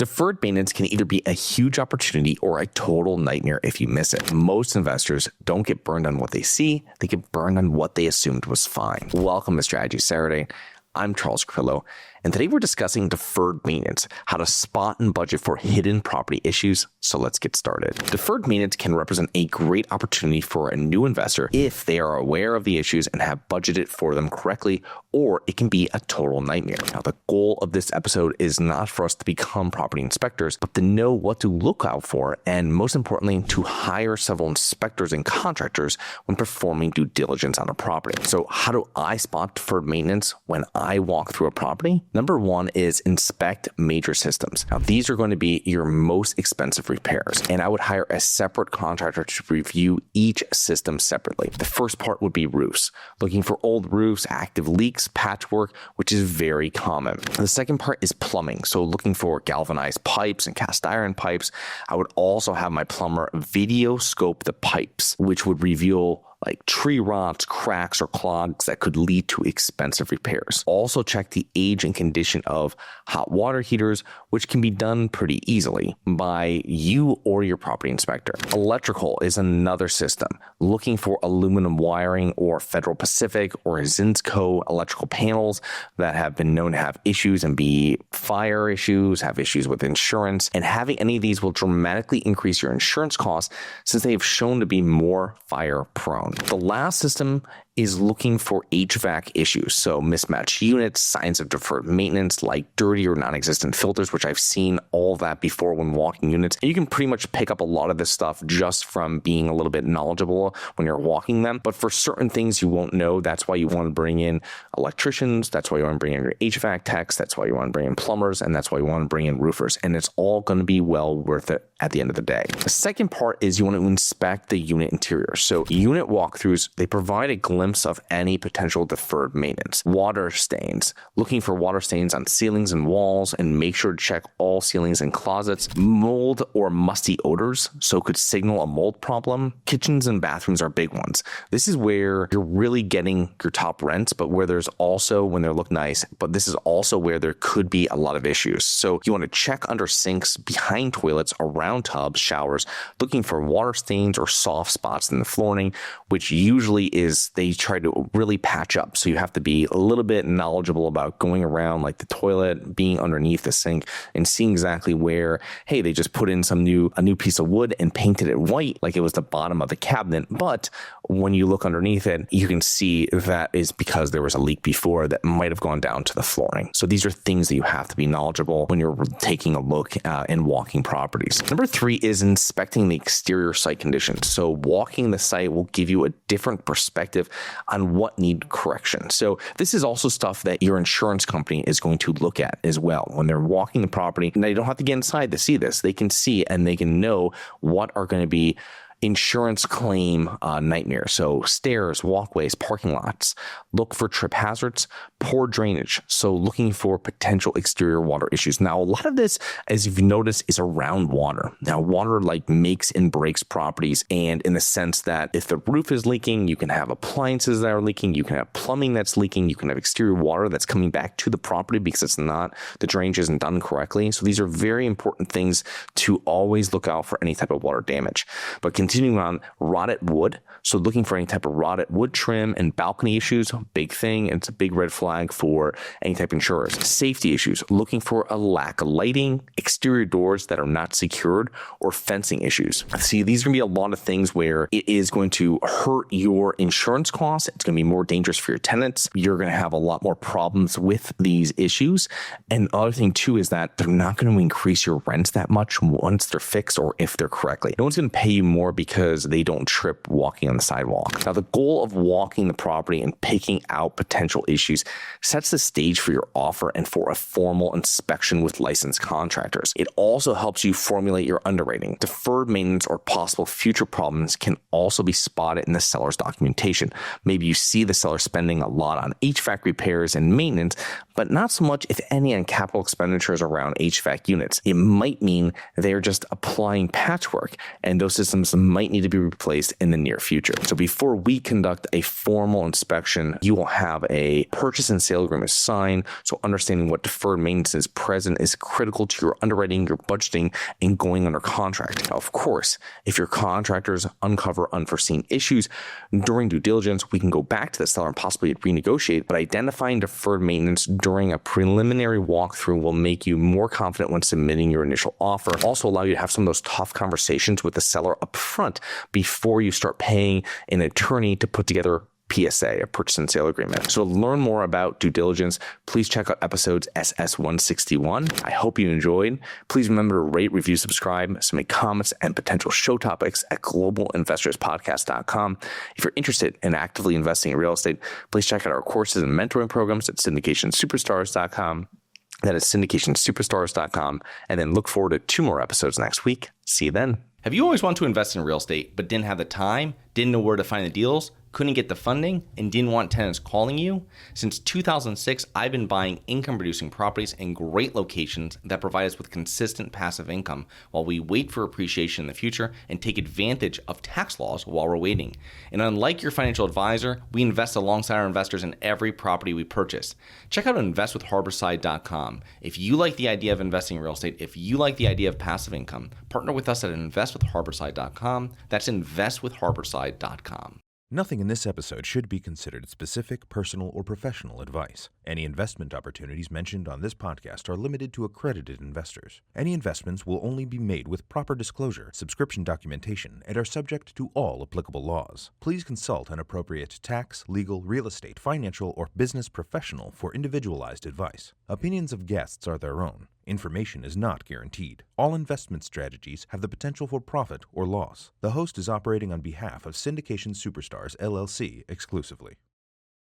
Deferred maintenance can either be a huge opportunity or a total nightmare if you miss it. Most investors don't get burned on what they see, they get burned on what they assumed was fine. Welcome to Strategy Saturday. I'm Charles Carillo, and today we're discussing deferred maintenance, how to spot and budget for hidden property issues. So let's get started. Deferred maintenance can represent a great opportunity for a new investor if they are aware of the issues and have budgeted for them correctly, or it can be a total nightmare. Now, the goal of this episode is not for us to become property inspectors, but to know what to look out for, and most importantly, to hire several inspectors and contractors when performing due diligence on a property. So how do I spot deferred maintenance when I walk through a property? Number one is inspect major systems. Now, these are going to be your most expensive repairs, and I would hire a separate contractor to review each system separately. The first part would be roofs, looking for old roofs, active leaks, patchwork, which is very common. The second part is plumbing, so looking for galvanized pipes and cast iron pipes. I would also have my plumber video scope the pipes, which would reveal like tree rots, cracks, or clogs that could lead to expensive repairs. Also check the age and condition of hot water heaters, which can be done pretty easily by you or your property inspector. Electrical is another system, looking for aluminum wiring or Federal Pacific or Zinsco electrical panels that have been known to have issues and be fire issues, have issues with insurance, and having any of these will dramatically increase your insurance costs since they have shown to be more fire prone. The last system is looking for HVAC issues. So mismatched units, signs of deferred maintenance like dirty or non-existent filters, which I've seen all that before when walking units. And you can pretty much pick up a lot of this stuff just from being a little bit knowledgeable when you're walking them. But for certain things you won't know, that's why you want to bring in electricians. That's why you want to bring in your HVAC techs. That's why you want to bring in plumbers. And that's why you want to bring in roofers. And it's all going to be well worth it at the end of the day. The second part is you want to inspect the unit interior. So unit walkthroughs, they provide a glimpse of any potential deferred maintenance. Water stains, looking for water stains on ceilings and walls, and make sure to check all ceilings and closets. Mold or musty odors, so could signal a mold problem. Kitchens and bathrooms are big ones. This is where you're really getting your top rents, but where there's also, when they look nice, but this is also where there could be a lot of issues. So you want to check under sinks, behind toilets, around tubs, showers, looking for water stains or soft spots in the flooring, which usually is they try to really patch up. So you have to be a little bit knowledgeable about going around like the toilet, being underneath the sink and seeing exactly where, hey, they just put in a new piece of wood and painted it white like it was the bottom of the cabinet. But when you look underneath it, you can see that is because there was a leak before that might have gone down to the flooring. So these are things that you have to be knowledgeable when you're taking a look and walking properties. Number three is inspecting the exterior site conditions. So walking the site will give you a different perspective on what need correction. So this is also stuff that your insurance company is going to look at as well when they're walking the property. And they don't have to get inside to see this. They can see and they can know what are going to be insurance claim nightmare. So stairs, walkways, parking lots. Look for trip hazards, poor drainage. So looking for potential exterior water issues. Now, a lot of this, as you've noticed, is around water. Now, water like makes and breaks properties. And in the sense that if the roof is leaking, you can have appliances that are leaking. You can have plumbing that's leaking. You can have exterior water that's coming back to the property because the drainage isn't done correctly. So these are very important things to always look out for any type of water damage. But continuing on, rotted wood. So looking for any type of rotted wood trim and balcony issues, big thing. And it's a big red flag for any type of insurers. Safety issues, looking for a lack of lighting, exterior doors that are not secured, or fencing issues. See, these are going to be a lot of things where it is going to hurt your insurance costs. It's going to be more dangerous for your tenants. You're going to have a lot more problems with these issues. And the other thing too is that they're not going to increase your rents that much once they're fixed or if they're correctly. No one's going to pay you more because they don't trip walking on the sidewalk. Now, the goal of walking the property and picking out potential issues sets the stage for your offer and for a formal inspection with licensed contractors. It also helps you formulate your underwriting. Deferred maintenance or possible future problems can also be spotted in the seller's documentation. Maybe you see the seller spending a lot on HVAC repairs and maintenance, but not so much, if any, on capital expenditures around HVAC units. It might mean they're just applying patchwork, and those systems might need to be replaced in the near future. So before we conduct a formal inspection, you will have a purchase and sale agreement signed. So understanding what deferred maintenance is present is critical to your underwriting, your budgeting, and going under contract. Now, of course, if your contractors uncover unforeseen issues during due diligence, we can go back to the seller and possibly renegotiate, but identifying deferred maintenance during a preliminary walkthrough will make you more confident when submitting your initial offer. Also allow you to have some of those tough conversations with the seller up front before you start paying an attorney to put together PSA, a purchase and sale agreement. So to learn more about due diligence, please check out episodes SS161. I hope you enjoyed. Please remember to rate, review, subscribe, submit comments and potential show topics at globalinvestorspodcast.com. If you're interested in actively investing in real estate, please check out our courses and mentoring programs at syndicationsuperstars.com. That is syndicationsuperstars.com. And then look forward to 2 more episodes next week. See you then. Have you always wanted to invest in real estate, but didn't have the time, didn't know where to find the deals, couldn't get the funding, and didn't want tenants calling you? Since 2006, I've been buying income-producing properties in great locations that provide us with consistent passive income while we wait for appreciation in the future and take advantage of tax laws while we're waiting. And unlike your financial advisor, we invest alongside our investors in every property we purchase. Check out investwithharborside.com. If you like the idea of investing in real estate, if you like the idea of passive income, partner with us at investwithharborside.com. That's investwithharborside.com. Nothing in this episode should be considered specific, personal, or professional advice. Any investment opportunities mentioned on this podcast are limited to accredited investors. Any investments will only be made with proper disclosure, subscription documentation, and are subject to all applicable laws. Please consult an appropriate tax, legal, real estate, financial, or business professional for individualized advice. Opinions of guests are their own. Information is not guaranteed. All investment strategies have the potential for profit or loss. The host is operating on behalf of Syndication Superstars, LLC exclusively.